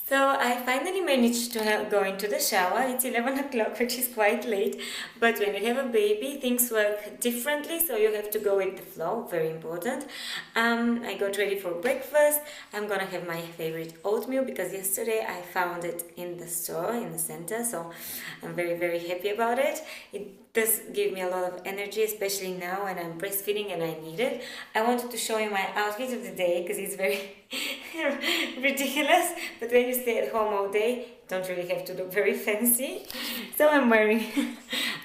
So I finally managed to go into the shower. It's 11 o'clock, which is quite late. But when you have a baby, things work differently, so you have to go with the flow, very important. I got ready for breakfast. I'm gonna have my favorite oatmeal because yesterday I found it in the store, in the center, so I'm very, very happy about it. It does give me a lot of energy, especially now when I'm breastfeeding and I need it. I wanted to show you my outfit of the day because it's very ridiculous, but when you stay at home all day, you don't really have to look very fancy. So I'm wearing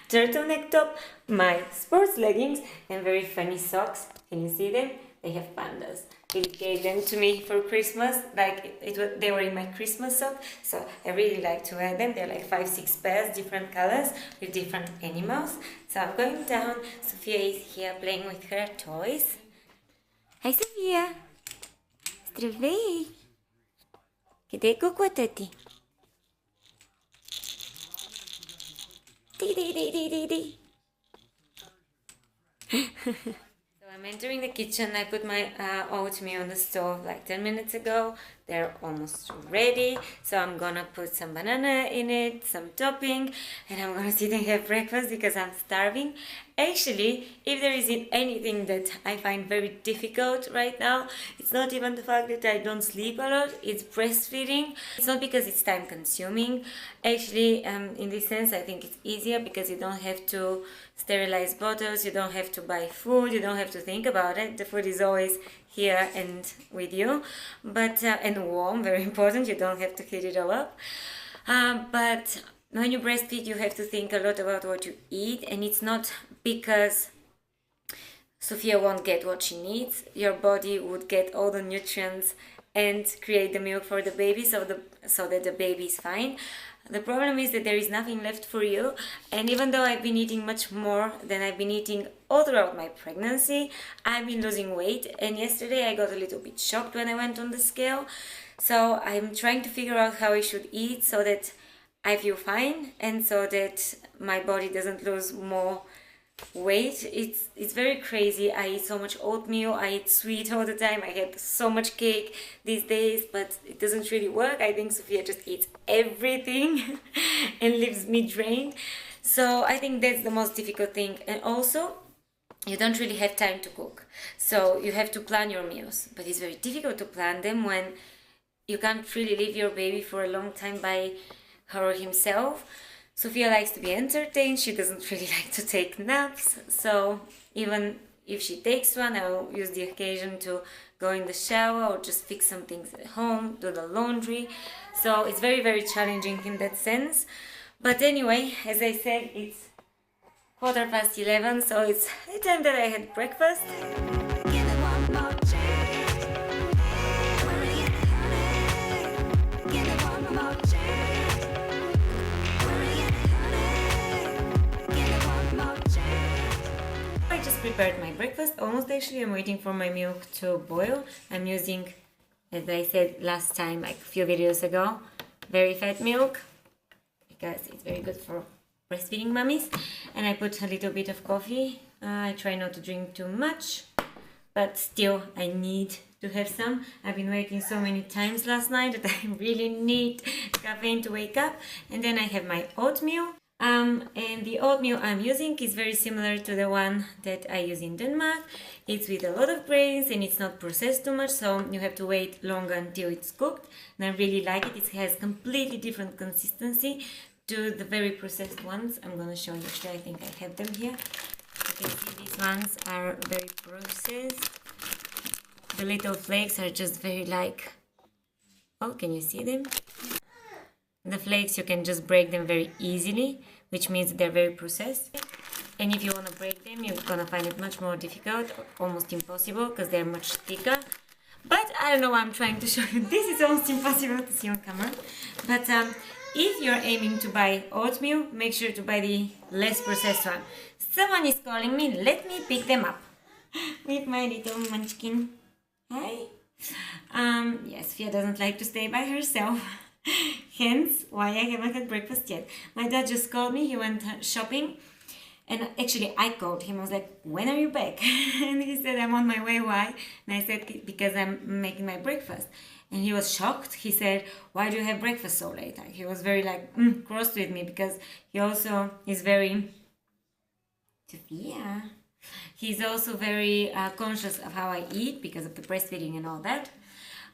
turtleneck top, my sports leggings, and very funny socks. Can you see them? They have pandas. He gave them to me for Christmas, they were in my Christmas sock, so I really like to wear them. They're like 5-6 pairs, different colors with different animals. So I'm going down. Sophia is here playing with her toys. Hi, Sophia. Здравей. Къде е куклата ти? Ди. So I'm entering the kitchen. I put my oatmeal on the stove like 10 minutes ago. They're almost ready. So I'm gonna put some banana in it, some topping, and I'm gonna sit and have breakfast because I'm starving. Actually, if there isn't anything that I find very difficult right now, it's not even the fact that I don't sleep a lot, it's breastfeeding. It's not because it's time consuming. Actually, in this sense, I think it's easier because you don't have to sterilize bottles, you don't have to buy food, you don't have to think about it. The food is always here and with you, but and warm, very important. You don't have to heat it all up. But when you breastfeed, you have to think a lot about what you eat, and it's not because Sophia won't get what she needs. Your body would get all the nutrients and create the milk for the baby, so that the baby is fine. The problem is that there is nothing left for you, and even though I've been eating much more than I've been eating all throughout my pregnancy, I've been losing weight, and yesterday I got a little bit shocked when I went on the scale. So I'm trying to figure out how I should eat so that I feel fine and so that my body doesn't lose more weight. It's very crazy. I eat so much oatmeal, I eat sweet all the time, I get so much cake these days, but it doesn't really work. I think Sophia just eats everything and leaves me drained. So I think that's the most difficult thing. And also, you don't really have time to cook, so you have to plan your meals, but it's very difficult to plan them when you can't really leave your baby for a long time by her or himself. Sophia likes to be entertained, she doesn't really like to take naps, so even if she takes one, I'll use the occasion to go in the shower or just fix some things at home, do the laundry. So it's very, very challenging in that sense. But anyway, as I said, it's 11:15, so it's the time that I had breakfast. Prepared my breakfast almost. Actually, I'm waiting for my milk to boil. I'm using, as I said last time, like a few videos ago, very fat milk because it's very good for breastfeeding mummies. And I put a little bit of coffee. I try not to drink too much, but still I need to have some. I've been waking so many times last night that I really need caffeine to wake up. And then I have my oatmeal. And the oatmeal I'm using is very similar to the one that I use in Denmark. It's with a lot of grains and it's not processed too much, so you have to wait longer until it's cooked. And I really like it. It has completely different consistency to the very processed ones. I'm gonna show you. Actually, I think I have them here. You can see these ones are very processed. The little flakes are just very like, oh, can you see them? The flakes, you can just break them very easily, which means they're very processed. And if you want to break them, you're gonna find it much more difficult, almost impossible, because they're much thicker. But I don't know why I'm trying to show you. This is almost impossible to see on camera. But if you're aiming to buy oatmeal, make sure to buy the less processed one. Someone is calling me. Let me pick them up with my little munchkin. Hi. Yes, Sophia doesn't like to stay by herself. Hence why I haven't had breakfast yet. My dad just called me. He went shopping, and actually I called him. I was like, when are you back? And he said, I'm on my way. Why? And I said, because I'm making my breakfast. and he was shocked. He said, "Why do you have breakfast so late?" Like, he was very like cross with me because he also is very Sophia. He's also very conscious of how I eat because of the breastfeeding and all that.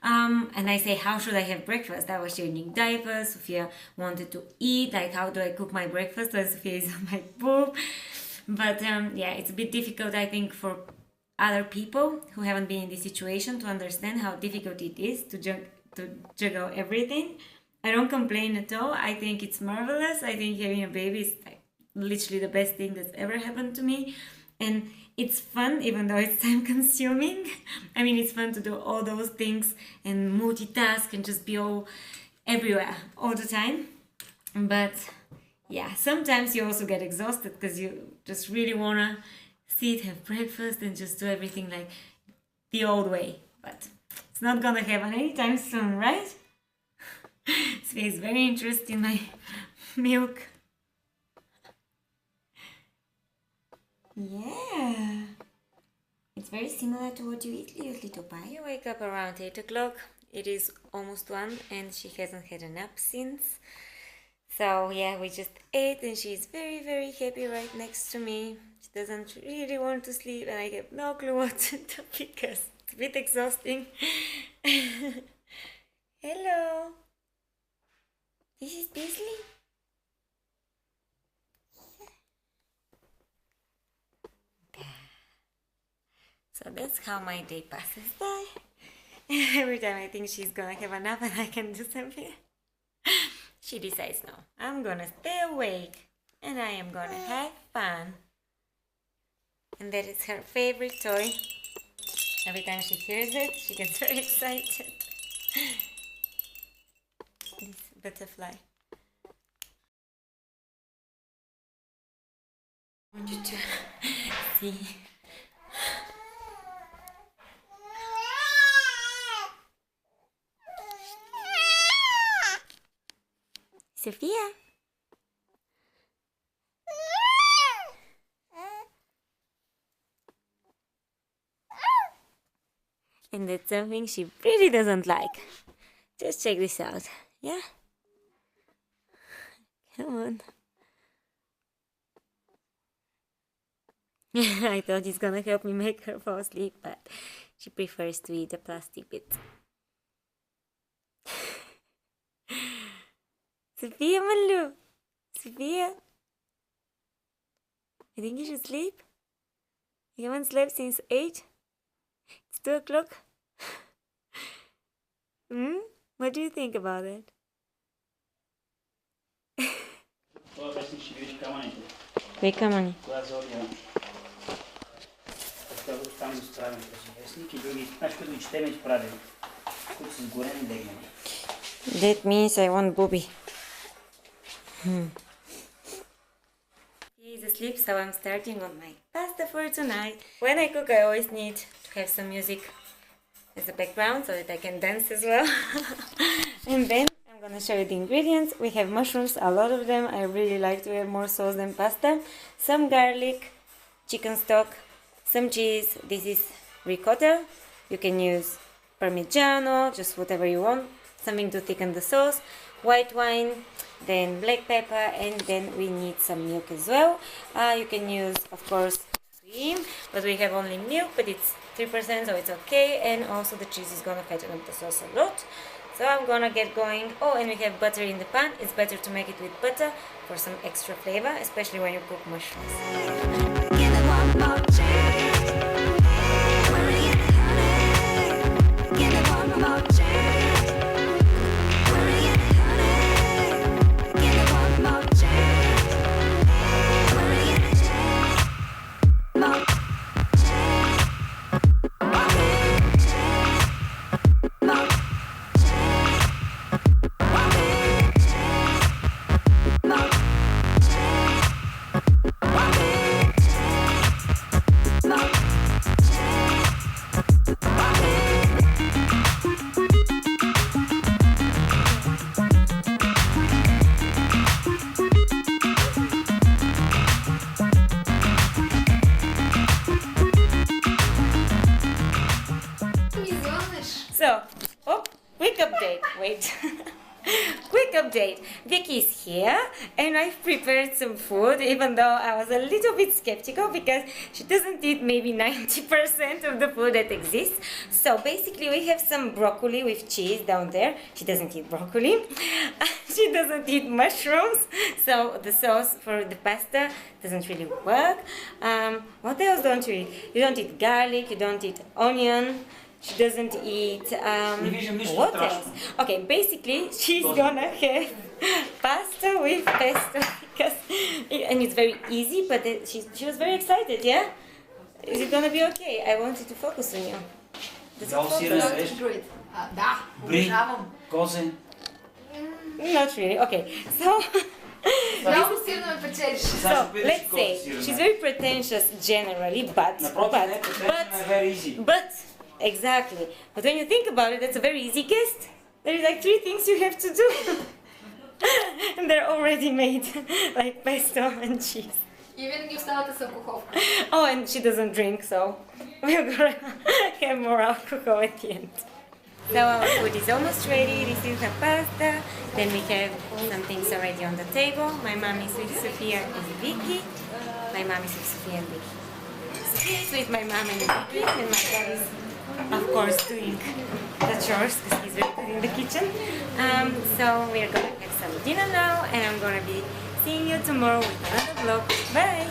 And I say, how should I have breakfast? I was changing diapers. Sophia wanted to eat. Like, how do I cook my breakfast when Sophia is on my boob? But yeah, it's a bit difficult, I think, for other people who haven't been in this situation to understand how difficult it is to juggle everything. I don't complain at all. I think it's marvelous. I think having a baby is like literally the best thing that's ever happened to me. And it's fun, even though it's time consuming. I mean, it's fun to do all those things and multitask and just be all everywhere all the time. But yeah, sometimes you also get exhausted because you just really want to sit, have breakfast, and just do everything like the old way. But it's not gonna happen anytime soon, right? Sophia is very interested in my milk. Yeah. It's very similar to what you eat, little pie. You wake up around 8 o'clock. It is almost 1 and she hasn't had a nap since. So yeah, we just ate and she's very, very happy right next to me. She doesn't really want to sleep and I have no clue what to do because it's a bit exhausting. Hello. This is Beasley. So that's how my day passes by. Every time I think she's gonna have a nap and I can do something, she decides, no, I'm gonna stay awake and I am gonna have fun. And that is her favorite toy. Every time she hears it, she gets very excited. This butterfly. I want you to see. Sophia. And that's something she really doesn't like. Just check this out. Yeah? Come on. I thought he's gonna help me make her fall asleep, but she prefers to eat the plastic bit. Sofia-Malou! Sophia! I think you should sleep. You haven't slept since 8? It's 2 o'clock. What do you think about it? Wake up, money. That means I want Bobby. He is asleep, so I'm starting on my pasta for tonight. When I cook, I always need to have some music as a background so that I can dance as well. And then I'm gonna show you the ingredients. We have mushrooms, a lot of them. I really like to have more sauce than pasta. Some garlic, chicken stock, some cheese. This is ricotta. You can use parmigiano, just whatever you want. Something to thicken the sauce. White wine, then black pepper, and then we need some milk as well. You can use, of course, cream, but we have only milk, but it's 3%, so it's okay. And also the cheese is gonna fatten up the sauce a lot. So I'm gonna get going. Oh, and we have butter in the pan. It's better to make it with butter for some extra flavor, especially when you cook mushrooms. Give it one more chance. Give it one more chance. update. Vicky is here and I've prepared some food, even though I was a little bit skeptical because she doesn't eat maybe 90% of the food that exists. So basically we have some broccoli with cheese down there. She doesn't eat broccoli. She doesn't eat mushrooms. So the sauce for the pasta doesn't really work. What else don't you eat? You don't eat garlic, you don't eat onion. She doesn't eat, what else? Okay, basically she's gonna have pasta with pesto because, and it's very easy, but she was very excited, yeah? Is it gonna be okay? I wanted to focus on you. Does it focus? Great. Да, обожавам. Cosy. Not really, okay, so... Много силно ме печелиш. So, let's say, she's very pretentious generally, but, very easy. but, exactly. But when you think about it, that's a very easy guest. There is like 3 things you have to do. And they're already made, like pesto and cheese. И винаги оставате с алкохол. Oh, and she doesn't drink, so we're gonna have more alcohol at the end. So our food is almost ready. This is the pasta. Then we have some things already on the table. My mom is with Sofia and Vicky. My mom is with Sofia and Vicky. Sofia is with my mom and Vicky, and my dad is, of course, doing the chores because he's very good in the kitchen. So we're gonna have some dinner now, and I'm gonna be seeing you tomorrow with another vlog. Bye!